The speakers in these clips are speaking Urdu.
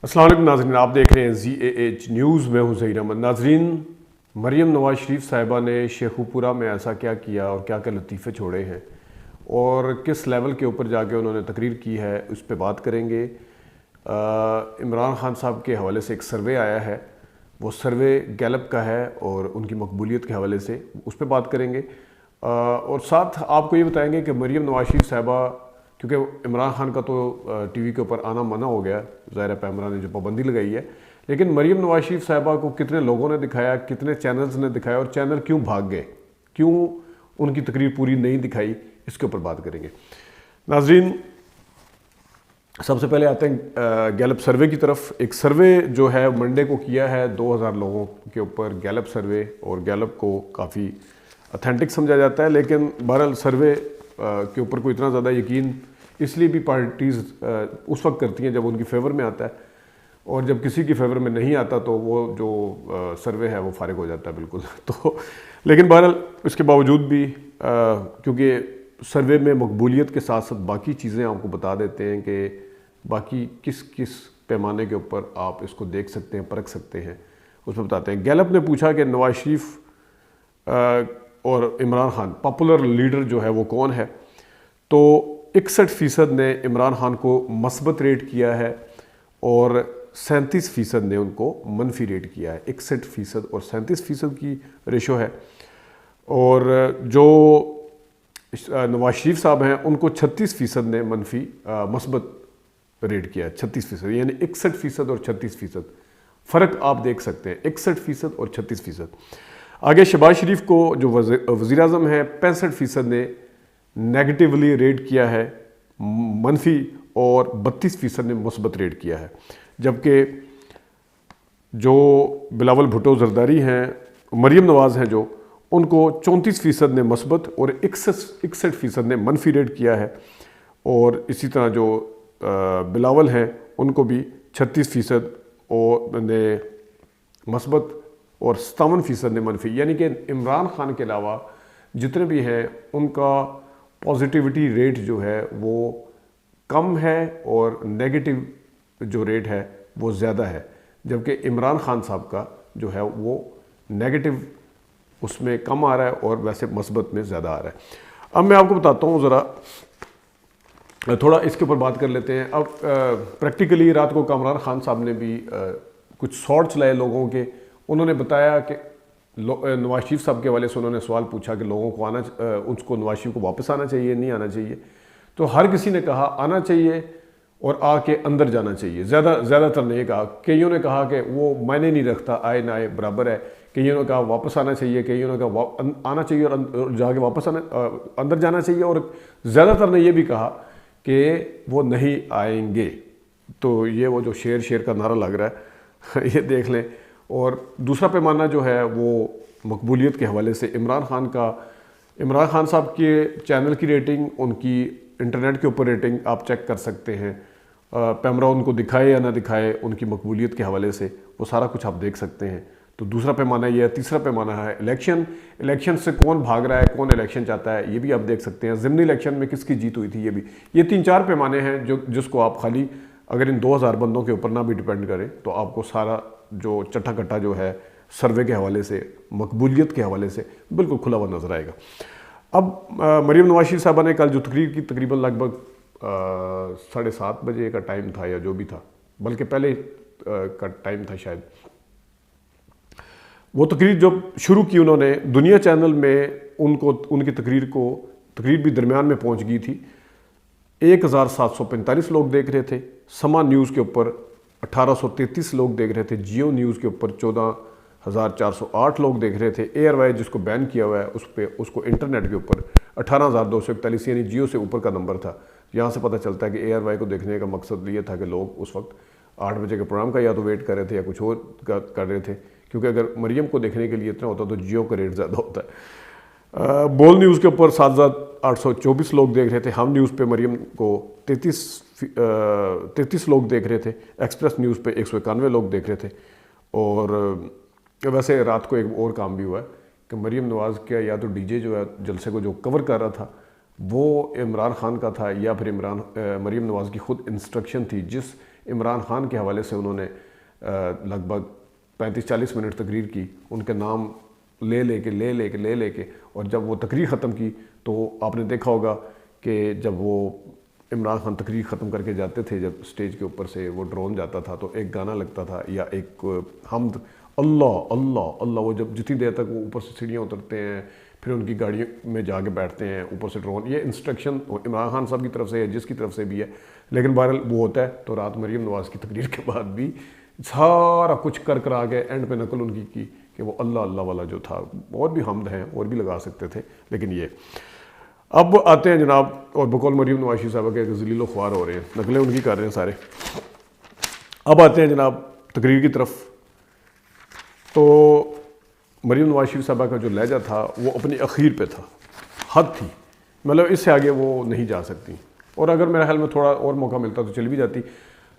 السلام علیکم ناظرین، آپ دیکھ رہے ہیں ZAH نیوز. میں ہوں ظہیر احمد. ناظرین، مریم نواز شریف صاحبہ نے شیخو پورہ میں ایسا کیا کیا اور کیا کیا لطیفے چھوڑے ہیں اور کس لیول کے اوپر جا کے انہوں نے تقریر کی ہے، اس پہ بات کریں گے. عمران خان صاحب کے حوالے سے ایک سروے آیا ہے، وہ سروے گیلپ کا ہے اور ان کی مقبولیت کے حوالے سے اس پہ بات کریں گے. اور ساتھ آپ کو یہ بتائیں گے کہ مریم نواز شریف صاحبہ، کیونکہ عمران خان کا تو ٹی وی کے اوپر آنا منع ہو گیا، ظاہر پیمرا نے جو پابندی لگائی ہے، لیکن مریم نواز شریف صاحبہ کو کتنے لوگوں نے دکھایا، کتنے چینلز نے دکھایا اور چینل کیوں بھاگ گئے، کیوں ان کی تقریر پوری نہیں دکھائی، اس کے اوپر بات کریں گے. ناظرین، سب سے پہلے آتے ہیں گیلپ سروے کی طرف. ایک سروے جو ہے منڈے کو کیا ہے 2000 لوگوں کے اوپر گیلپ سروے، اور گیلپ کو کافی اتھینٹک سمجھا جاتا ہے، لیکن بہرحال سروے کے اوپر کوئی اتنا زیادہ یقین اس لیے بھی پارٹیز اس وقت کرتی ہیں جب ان کی فیور میں آتا ہے، اور جب کسی کی فیور میں نہیں آتا تو وہ جو سروے ہے وہ فارغ ہو جاتا ہے بالکل. تو لیکن بہرحال اس کے باوجود بھی کیونکہ سروے میں مقبولیت کے ساتھ ساتھ باقی چیزیں آپ کو بتا دیتے ہیں کہ باقی کس کس پیمانے کے اوپر آپ اس کو دیکھ سکتے ہیں، پرکھ سکتے ہیں، اس میں بتاتے ہیں. گیلپ نے پوچھا کہ نواز شریف اور عمران خان پاپولر لیڈر جو ہے وہ کون ہے، تو 61% نے عمران خان کو مثبت ریٹ کیا ہے اور 37% نے ان کو منفی ریٹ کیا ہے. 61% اور 37% کی ریشو ہے. اور جو نواز شریف صاحب ہیں ان کو 36% نے منفی مثبت ریٹ کیا ہے. 36%، یعنی 61% اور 36% فرق آپ دیکھ سکتے ہیں، 61% اور 36%. آگے شہباز شریف کو جو وزیر اعظم ہے 65% نے نیگیٹیولی ریٹ کیا ہے منفی، اور 32% نے مثبت ریٹ کیا ہے. جبکہ جو بلاول بھٹو زرداری ہیں، مریم نواز ہیں جو، ان کو 34% نے مثبت اور 61% نے منفی ریٹ کیا ہے. اور اسی طرح جو بلاول ہیں ان کو بھی 36% نے مثبت اور 57% نے منفی. یعنی کہ عمران خان کے علاوہ جتنے بھی ہیں ان کا پازیٹیوٹی ریٹ جو ہے وہ کم ہے اور نیگیٹو جو ریٹ ہے وہ زیادہ ہے، جبکہ عمران خان صاحب کا جو ہے وہ نیگیٹو اس میں کم آ رہا ہے اور ویسے مثبت میں زیادہ آ رہا ہے. اب میں آپ کو بتاتا ہوں، ذرا تھوڑا اس کے اوپر بات کر لیتے ہیں. اب پریکٹیکلی رات کو کامران خان صاحب نے بھی کچھ سوٹ چلائے لوگوں کے. انہوں نے بتایا کہ نواز شریف صاحب کے حوالے سے انہوں نے سوال پوچھا کہ لوگوں کو اس کو نواز شریف کو واپس آنا چاہیے، نہیں آنا چاہیے. تو ہر کسی نے کہا آنا چاہیے اور آ کے اندر جانا چاہیے. زیادہ تر نے یہ کہا. کئیوں نے کہا کہ وہ معنی نہیں رکھتا، آئے نہ آئے برابر ہے. کئیوں نے کہا واپس آنا چاہیے، کئیوں نے کہا آنا چاہیے اور جا کے واپس اندر جانا چاہیے، اور زیادہ تر نے یہ بھی کہا کہ وہ نہیں آئیں گے. تو یہ وہ جو شیر کا نعرہ لگ رہا ہے یہ دیکھ لیں. اور دوسرا پیمانہ جو ہے وہ مقبولیت کے حوالے سے عمران خان صاحب کے چینل کی ریٹنگ، ان کی انٹرنیٹ کے اوپر ریٹنگ آپ چیک کر سکتے ہیں. پیمرا ان کو دکھائے یا نہ دکھائے، ان کی مقبولیت کے حوالے سے وہ سارا کچھ آپ دیکھ سکتے ہیں. تو دوسرا پیمانہ یہ ہے. تیسرا پیمانہ ہے الیکشن سے کون بھاگ رہا ہے، کون الیکشن چاہتا ہے، یہ بھی آپ دیکھ سکتے ہیں. ضمنی الیکشن میں کس کی جیت ہوئی تھی، یہ 3-4 پیمانے ہیں جس کو آپ خالی اگر ان 2000 بندوں کے اوپر نہ بھی ڈیپینڈ کریں تو آپ کو سارا جو چٹا کٹا جو ہے سروے کے حوالے سے، مقبولیت کے حوالے سے بالکل کھلا ہوا نظر آئے گا. اب مریم نواز شریف صاحبہ نے کل جو تقریر کی، تقریباً لگ بھگ 7:30 بجے کا ٹائم تھا یا جو بھی تھا، بلکہ پہلے کا ٹائم تھا شاید. وہ تقریر جب شروع کی انہوں نے دنیا چینل میں ان کی تقریر بھی درمیان میں پہنچ گئی تھی. 1745 لوگ دیکھ رہے تھے. سما نیوز کے اوپر 1833 لوگ دیکھ رہے تھے. جیو نیوز کے اوپر 14,408 لوگ دیکھ رہے تھے. ایئر وائی جس کو بین کیا ہوا ہے اس کو انٹرنیٹ کے اوپر 18,241، یعنی جیو سے اوپر کا نمبر تھا. یہاں سے پتہ چلتا ہے کہ ایئر وائی کو دیکھنے کا مقصد یہ تھا کہ لوگ اس وقت 8 بجے کے پروگرام کا یا تو ویٹ کر رہے تھے یا کچھ اور کر رہے تھے، کیونکہ اگر مریم کو دیکھنے کے لیے اتنا ہوتا تو جیو کا ریٹ زیادہ ہوتا ہے. بول نیوز کے اوپر 7,824 لوگ دیکھ رہے تھے. ہم نیوز پہ مریم کو 33 لوگ دیکھ رہے تھے. ایکسپریس نیوز پہ 191 لوگ دیکھ رہے تھے. اور ویسے رات کو ایک اور کام بھی ہوا ہے کہ مریم نواز کا یا تو ڈی جے جو ہے جلسے کو جو کور کر رہا تھا وہ عمران خان کا تھا، یا پھر مریم نواز کی خود انسٹرکشن تھی. جس عمران خان کے حوالے سے انہوں نے لگ بھگ 35-40 منٹ تقریر کی، ان کے نام لے لے کے، اور جب وہ تقریر ختم کی تو آپ نے دیکھا ہوگا کہ جب وہ عمران خان تقریر ختم کر کے جاتے تھے، جب سٹیج کے اوپر سے وہ ڈرون جاتا تھا تو ایک گانا لگتا تھا یا ایک حمد، اللہ اللہ اللہ، وہ جب جتنی دیر تک وہ اوپر سے سیڑھیاں اترتے ہیں پھر ان کی گاڑی میں جا کے بیٹھتے ہیں اوپر سے ڈرون، یہ انسٹرکشن عمران خان صاحب کی طرف سے ہے، جس کی طرف سے بھی ہے، لیکن بہرحال وہ ہوتا ہے۔ تو رات مریم نواز کی تقریر کے بعد بھی سارا کچھ کر آگے اینڈ پہ نقل ان کی کہ وہ اللہ اللہ والا جو تھا، اور بھی حمد ہیں اور بھی لگا سکتے تھے، لیکن یہ اب آتے ہیں جناب، اور بقول مریم نواز شریف صاحبہ کے ذلیل و خوار ہو رہے ہیں، نقلیں ان کی کر رہے ہیں سارے۔ اب آتے ہیں جناب تقریر کی طرف۔ تو مریم نواز شریف صاحبہ کا جو لہجہ تھا وہ اپنی اخیر پہ تھا، حد تھی، مطلب اس سے آگے وہ نہیں جا سکتی، اور اگر میرے خیال میں تھوڑا اور موقع ملتا تو چلی بھی جاتی۔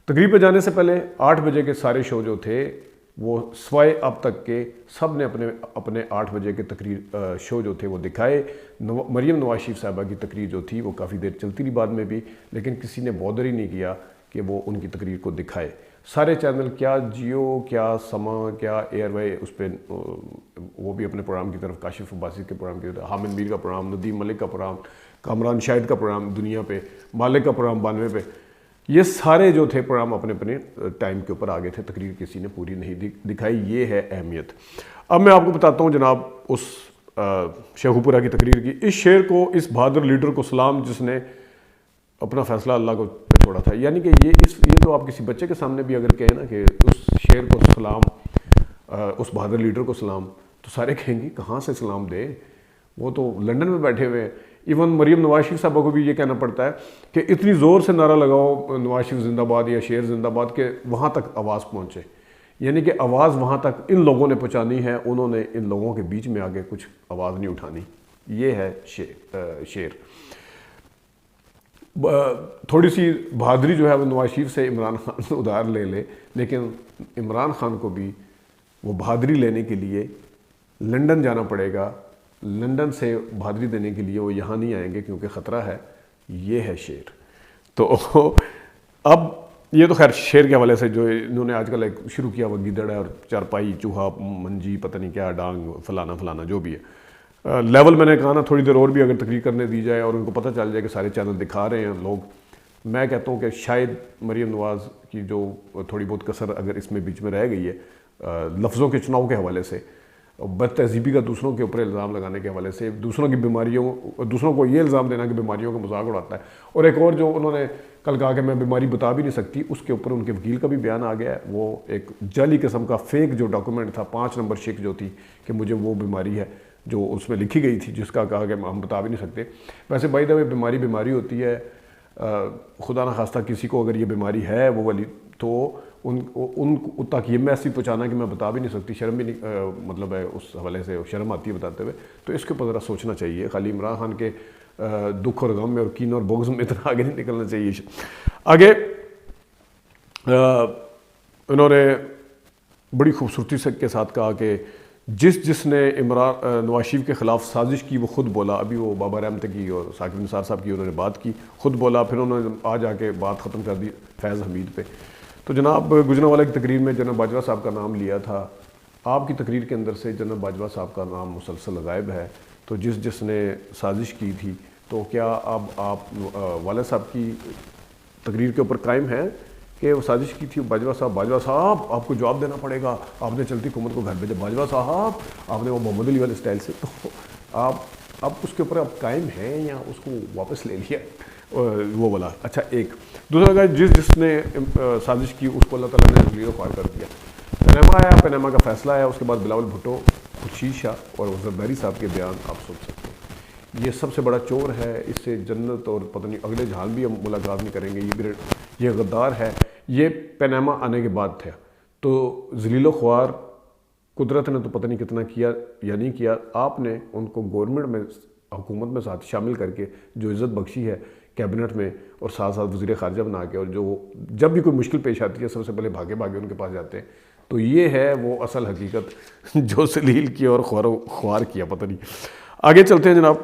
تقریر پہ جانے سے پہلے 8 بجے کے سارے شو جو تھے وہ سوائے اب تک کے سب نے اپنے 8 بجے کے تقریر شو جو تھے وہ دکھائے۔ مریم نواز شریف صاحبہ کی تقریر جو تھی وہ کافی دیر چلتی رہی بعد میں بھی، لیکن کسی نے بودر ہی نہیں کیا کہ وہ ان کی تقریر کو دکھائے۔ سارے چینل، کیا جیو، کیا سما، کیا ایئر وے، اس پہ وہ بھی اپنے پروگرام کی طرف، کاشف عباسی کے پروگرام کی طرف، حامد میر کا پروگرام، ندیم ملک کا پروگرام، کامران شاہد کا پروگرام دنیا پہ، مالک کا پروگرام 92 پہ، یہ سارے جو تھے پروگرام اپنے اپنے ٹائم کے اوپر آگے تھے، تقریر کسی نے پوری نہیں دکھائی۔ یہ ہے اہمیت۔ اب میں آپ کو بتاتا ہوں جناب اس شیخو پورہ کی تقریر کی، اس شعر کو، اس بہادر لیڈر کو سلام جس نے اپنا فیصلہ اللہ کو پہ چھوڑا تھا، یعنی کہ یہ تو آپ کسی بچے کے سامنے بھی اگر کہیں نا کہ اس شعر کو سلام، اس بہادر لیڈر کو سلام، تو سارے کہیں گے کہاں سے سلام دے، وہ تو لندن میں بیٹھے ہوئے ہیں۔ ایون مریم نواز شریف صاحبہ کو بھی یہ کہنا پڑتا ہے کہ اتنی زور سے نعرہ لگاؤ نواز شریف زندہ باد یا شیر زندہ باد کہ وہاں تک آواز پہنچے، یعنی کہ آواز وہاں تک ان لوگوں نے پہنچانی ہے، انہوں نے ان لوگوں کے بیچ میں آگے کچھ آواز نہیں اٹھانی۔ یہ ہے شعر۔ تھوڑی سی بہادری جو ہے وہ نواز شریف سے عمران خان ادھار لے لے، لیکن عمران خان کو بھی وہ بہادری لینے کے لیے لندن جانا پڑے گا، لندن سے بہادری دینے کے لیے وہ یہاں نہیں آئیں گے کیونکہ خطرہ ہے۔ یہ ہے شعر۔ تو اب یہ تو خیر شعر کے حوالے سے جو انہوں نے آج کل ایک شروع کیا وہ گیدڑ ہے اور چارپائی، چوہا، منجی، پتہ نہیں کیا، ڈانگ، فلانا جو بھی ہے لیول، میں نے کہا نا تھوڑی دیر اور بھی اگر تقریر کرنے دی جائے اور ان کو پتہ چل جائے کہ سارے چینل دکھا رہے ہیں لوگ، میں کہتا ہوں کہ شاید مریم نواز کی جو تھوڑی بہت کسر اگر اس میں بیچ میں رہ گئی ہے لفظوں کے چناؤ کے حوالے سے، بد تہذیبی کا دوسروں کے اوپر الزام لگانے کے حوالے سے، دوسروں کی بیماریوں، دوسروں کو یہ الزام دینا کہ بیماریوں کا مذاق اڑاتا ہے، اور ایک اور جو انہوں نے کل کہا کہ میں بیماری بتا بھی نہیں سکتی، اس کے اوپر ان کے وکیل کا بھی بیان آ گیا ہے، وہ ایک جعلی قسم کا فیک جو ڈاکومنٹ تھا، 5 نمبر شک جو تھی کہ مجھے وہ بیماری ہے جو اس میں لکھی گئی تھی، جس کا کہا کہ ہم بتا بھی نہیں سکتے۔ ویسے بائی دا وے بیماری ہوتی ہے، خدا نخواستہ کسی کو اگر یہ بیماری ہے وہ والی، تو ان تک یہ میسیج پہنچانا کہ میں بتا بھی نہیں سکتی، شرم بھی نہیں، مطلب ہے اس حوالے سے شرم آتی ہے بتاتے ہوئے، تو اس کے اوپر ذرا سوچنا چاہیے۔ خالی عمران خان کے دکھ اور غم میں اور کین اور بغض میں اتنا آگے نہیں نکلنا چاہیے۔ آگے انہوں نے بڑی خوبصورتی سے کے ساتھ کہا کہ جس نے نواز شریف کے خلاف سازش کی وہ خود بولا، ابھی وہ بابا رحمت کی اور ثاقب نثار صاحب کی انہوں نے بات کی، خود بولا، پھر انہوں نے آ جا کے بات ختم کر دی فیض حمید پہ۔ تو جناب گجرانوالہ کی تقریر میں جناب باجوہ صاحب کا نام لیا تھا، آپ کی تقریر کے اندر سے جناب باجوہ صاحب کا نام مسلسل غائب ہے، تو جس نے سازش کی تھی، تو کیا اب آپ والد صاحب کی تقریر کے اوپر قائم ہیں کہ وہ سازش کی تھی؟ باجوہ صاحب آپ کو جواب دینا پڑے گا، آپ نے چلتی حکومت کو گھر بھیجا، باجوہ صاحب آپ نے وہ محمد علی والے اسٹائل سے، تو آپ اب اس کے اوپر آپ قائم ہیں یا اس کو واپس لے لیا وہ بولا؟ اچھا ایک دوسرا کہ جس نے سازش کی اس کو اللہ تعالیٰ نے ذلیل و خوار کر دیا۔ پیناما آیا، پیناما کا فیصلہ آیا، اس کے بعد بلاول بھٹو، خورشید شاہ اور زرداری صاحب کے بیان آپ سن سکتے ہیں۔ یہ سب سے بڑا چور ہے، اس سے جنت اور پتہ نہیں اگلے جہان بھی ہم ملاقات نہیں کریں گے، یہ غدار ہے۔ یہ پیناما آنے کے بعد تھا، تو ذلیل و خوار قدرت نے تو پتہ نہیں کتنا کیا یا نہیں کیا، آپ نے ان کو گورنمنٹ میں، حکومت میں ساتھ شامل کر کے جو عزت بخشی ہے کیبنٹ میں، اور ساتھ ساتھ وزیر خارجہ بنا کے، اور جو جب بھی کوئی مشکل پیش آتی ہے سب سے پہلے بھاگے ان کے پاس جاتے ہیں، تو یہ ہے وہ اصل حقیقت جو ذلیل کی اور خوار کیا، پتہ نہیں۔ آگے چلتے ہیں جناب۔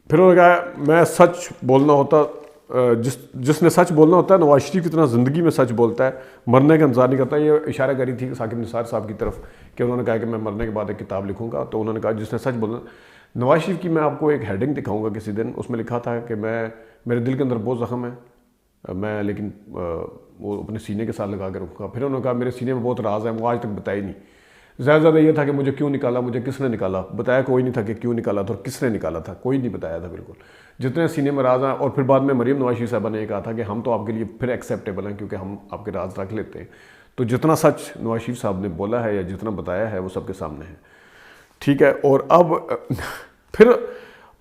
پھر انہوں نے کہا میں سچ بولنا ہوتا جس نے سچ بولنا ہوتا ہے نواز شریف اتنا زندگی میں سچ بولتا ہے, مرنے کا انتظار نہیں کرتا. یہ اشارہ کری تھی ثاقب نثار صاحب کی طرف کہ انہوں نے کہا کہ میں مرنے کے بعد ایک کتاب لکھوں گا, تو انہوں نے کہا جس نے سچ بولنا. نواز شریف کی میں آپ کو ایک ہیڈنگ دکھاؤں گا کسی دن, اس میں لکھا تھا کہ میرے دل کے اندر بہت زخم ہے, میں لیکن وہ اپنے سینے کے ساتھ لگا کے رکھوں گا. پھر انہوں نے کہا میرے سینے میں بہت راز ہے, وہ آج تک بتائی نہیں. زیادہ یہ تھا کہ مجھے کیوں نکالا, مجھے کس نے نکالا, بتایا کوئی نہیں تھا کہ کیوں نکالا تھا اور کس نے نکالا تھا, کوئی نہیں بتایا تھا بالکل. جتنے سینے میں راز ہیں. اور پھر بعد میں مریم نواز شریف صاحبہ نے یہ کہا تھا کہ ہم تو آپ کے لیے پھر ایکسیپٹیبل ہیں کیونکہ ہم آپ کے راز رکھ لیتے ہیں. تو جتنا سچ نواز شریف صاحب نے بولا ہے یا جتنا بتایا ہے وہ سب کے سامنے ہے. ٹھیک ہے. اور اب پھر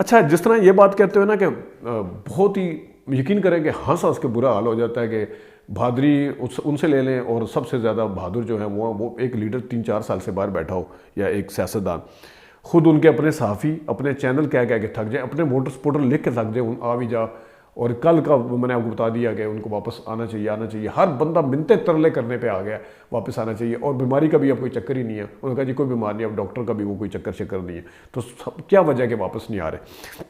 اچھا جس طرح یہ بات کہتے ہوئے نا کہ بہت ہی یقین کریں کہ ہنس کے برا حال ہو جاتا ہے کہ بہادری ان سے لے لیں, اور سب سے زیادہ بہادر جو ہیں وہ ایک لیڈر 3-4 سال سے باہر بیٹھا ہو یا ایک سیاستدان, خود ان کے اپنے صحافی اپنے چینل کہہ کے تھک جائیں, اپنے ووٹر سپورٹر لکھ کے تھک جائیں آ بھی جا. اور کل کا میں نے آپ کو بتا دیا کہ ان کو واپس آنا چاہیے. ہر بندہ منتیں ترلے کرنے پہ آ گیا واپس آنا چاہیے. اور بیماری کا بھی اب کوئی چکر ہی نہیں ہے. انہوں نے کہا جی کوئی بیمار نہیں, اب ڈاکٹر کا بھی وہ کوئی چکر نہیں ہے. تو کیا وجہ ہے کہ واپس نہیں آ رہے؟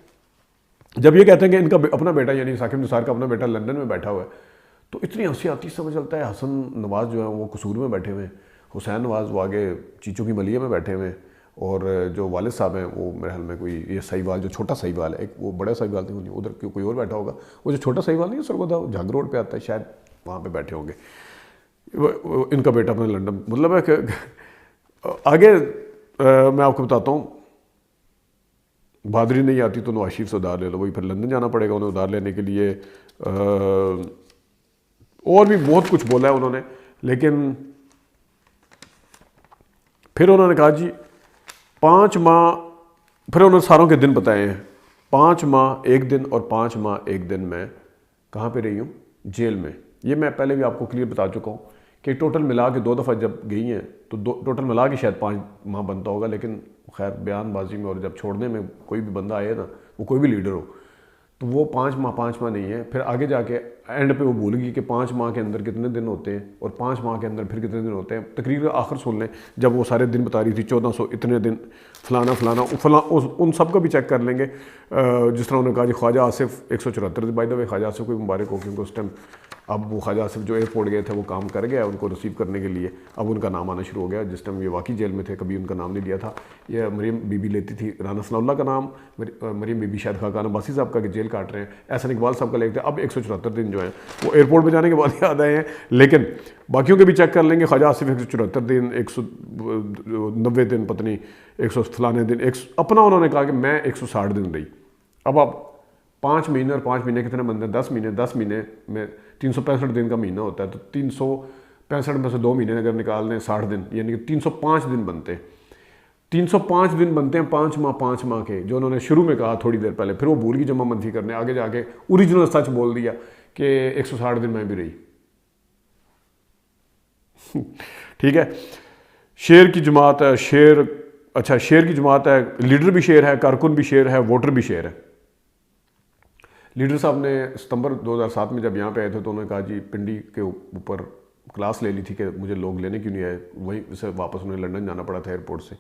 جب یہ کہتے ہیں کہ ان کا اپنا بیٹا یعنی ثاقب نثار کا اپنا بیٹا لندن میں بیٹھا ہوا ہے, تو اتنی ہنسی آتی سمجھ چلتا ہے. حسن نواز جو ہیں وہ قصور میں بیٹھے ہوئے ہیں, حسین نواز وہ آگے چیچوں کی ملیے میں بیٹھے ہوئے ہیں, اور جو والد صاحب ہیں وہ میرے حال میں کوئی یہ سہیوال جو چھوٹا سہیوال ہے, ایک وہ بڑا سہیوال نہیں, ادھر کوئی اور بیٹھا ہوگا. وہ جو چھوٹا سہیوال نہیں ہے سرگودا جھنگ روڈ پہ آتا ہے, شاید وہاں پہ بیٹھے ہوں گے. ان کا بیٹا اپنے لنڈن, مطلب ہے کہ آگے میں آپ کو بتاتا ہوں, بہادری نہیں آتی تو نواز شریف سے ادھار لے لو. وہی پھر لندن جانا پڑے گا انہیں ادھار لینے کے لیے. اور بھی بہت کچھ بولا ہے انہوں نے, لیکن پھر انہوں نے کہا جی 5 ماہ, پھر انہوں نے ساروں کے دن بتائے ہیں. 5 ماہ 1 دن اور 5 ماہ 1 دن میں کہاں پہ رہی ہوں؟ جیل میں. یہ میں پہلے بھی آپ کو کلیئر بتا چکا ہوں کہ ٹوٹل ملا کے 2 دفعہ جب گئی ہیں تو ٹوٹل ملا کے شاید 5 ماہ بنتا ہوگا. لیکن خیر بیان بازی میں اور جب چھوڑنے میں کوئی بھی بندہ آئے نا, وہ کوئی بھی لیڈر ہو, تو وہ 5 ماہ نہیں ہے. پھر آگے جا کے اینڈ پہ وہ بھول گئی کہ 5 ماہ کے اندر کتنے دن ہوتے ہیں اور 5 ماہ کے اندر پھر کتنے دن ہوتے ہیں. تقریر آخر سن لیں جب وہ سارے دن بتا رہی تھی 1400 اتنے دن فلانا ان سب کا بھی چیک کر لیں گے. جس طرح انہوں نے کہا جی خواجہ آصف 174 بائی دا وے خواجہ آصف کو مبارک ہو, کیونکہ اس ٹائم اب وہ خواجہ آصف جو ایئرپورٹ گئے تھے وہ کام کر گیا ان کو ریسیو کرنے کے لیے. اب ان کا نام آنا شروع ہو گیا. جس ٹائم یہ واقعی جیل میں تھے کبھی ان کا نام نہیں لیا تھا. یہ مریم بی بی لیتی تھی رانا ثناء اللہ کا نام, مریم بی بی شاید خاقان عباسی صاحب کا کہ جیل کاٹ رہے ہیں, احسن اقبال صاحب کا لے کے. اب 174 دن جو ہیں وہ ایئرپورٹ پہ جانے کے بعد یاد آئے ہیں, لیکن باقیوں کے بھی چیک کر لیں گے. خواجہ آصف 174 دن, 190 دن, پتہ نہیں 100 فلانے دن, اپنا انہوں نے کہا کہ میں 160 دن رہی. اب آپ 5 مہینے اور 5 مہینے کتنے بنتے ہیں؟ 10 مہینے میں 365 دن کا مہینہ ہوتا ہے, تو 365 میں سے 2 مہینے اگر نکال دیں 60 دن, یعنی کہ 305 دن بنتے ہیں. 305 دن بنتے ہیں 5 ماہ کے, جو انہوں نے شروع میں کہا تھوڑی دیر پہلے. پھر وہ بھول گئی جمع منفی کرنے, آگے جا کے اوریجنل سچ بول دیا کہ 160 دن میں بھی رہی. ٹھیک ہے. شیر کی جماعت ہے, شیر کی جماعت ہے, لیڈر بھی شیر ہے, کارکن بھی شیر ہے, ووٹر بھی شیر ہے. لیڈر صاحب نے ستمبر 2007 میں جب یہاں پہ آئے تھے تو انہوں نے کہا جی پنڈی کے اوپر کلاس لے لی تھی کہ مجھے لوگ لینے کیوں نہیں آئے, وہیں سے واپس انہیں لندن جانا پڑا تھا ایئرپورٹ سے.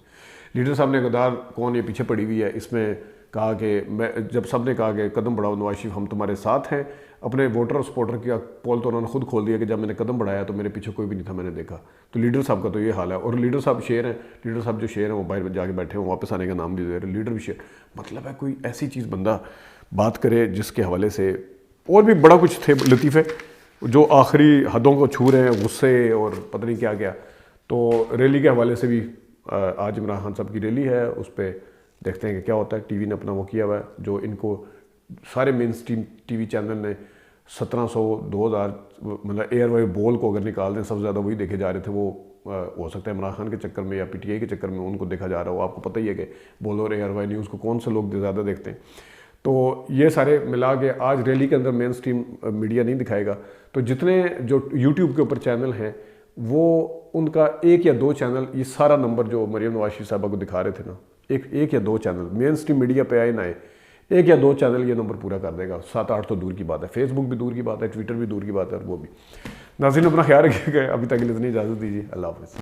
لیڈر صاحب نے غدار کون یہ پیچھے پڑی ہوئی ہے, اس میں کہا کہ میں جب سب نے کہا کہ قدم بڑھاؤ نواز شریف ہم تمہارے ساتھ ہیں, اپنے ووٹر اور سپورٹر کی پول تو انہوں نے خود کھول دیا کہ جب میں نے قدم بڑھایا تو میرے پیچھے کوئی بھی نہیں تھا, میں نے دیکھا. تو لیڈر صاحب کا تو یہ حال ہے. اور لیڈر صاحب شیر ہیں, لیڈر صاحب جو شیر ہیں وہ باہر جا کے بیٹھے ہیں, واپس آنے کا نام بھی دے رہے, لیڈر بھی شیر. مطلب ہے کوئی ایسی چیز بندہ بات کرے جس کے حوالے سے اور بھی بڑا کچھ تھے لطیفے جو آخری حدوں کو چھو رہے ہیں, غصے اور پتہ نہیں کیا کیا. تو ریلی کے حوالے سے بھی آج عمران خان صاحب کی ریلی ہے, اس پہ دیکھتے ہیں کہ کیا ہوتا ہے. ٹی وی نے اپنا وہ کیا ہوا ہے, جو ان کو سارے مین اسٹریم ٹی وی چینل نے 1700 2000 مطلب ایئر وائے بول کو اگر نکال دیں سب سے زیادہ وہی دیکھے جا رہے تھے. وہ ہو سکتا ہے عمران خان کے چکر میں یا پی ٹی آئی کے چکر میں ان کو دیکھا جا رہا ہو. آپ کو پتہ ہی ہے کہ بول اور ایئر وائی نیوز کو کون سے لوگ زیادہ دیکھتے ہیں. تو یہ سارے ملا کے آج ریلی کے اندر مین اسٹریم میڈیا نہیں دکھائے گا. تو جتنے جو یوٹیوب کے اوپر چینل ہیں وہ ان کا 1 یا 2 چینل یہ سارا نمبر جو مریم نواز شریف صاحبہ کو دکھا رہے تھے نا, ایک یا 2 چینل مین اسٹریم میڈیا پہ آئے نہ آئے, 1 یا 2 چینل یہ نمبر پورا کر دے گا. 7-8 تو دور کی بات ہے, فیس بک بھی دور کی بات ہے, ٹویٹر بھی دور کی بات ہے, اور وہ بھی. ناظرین اپنا خیال رکھیے گا. ابھی تک کے لیے اتنی اجازت دیجیے. اللہ حافظ.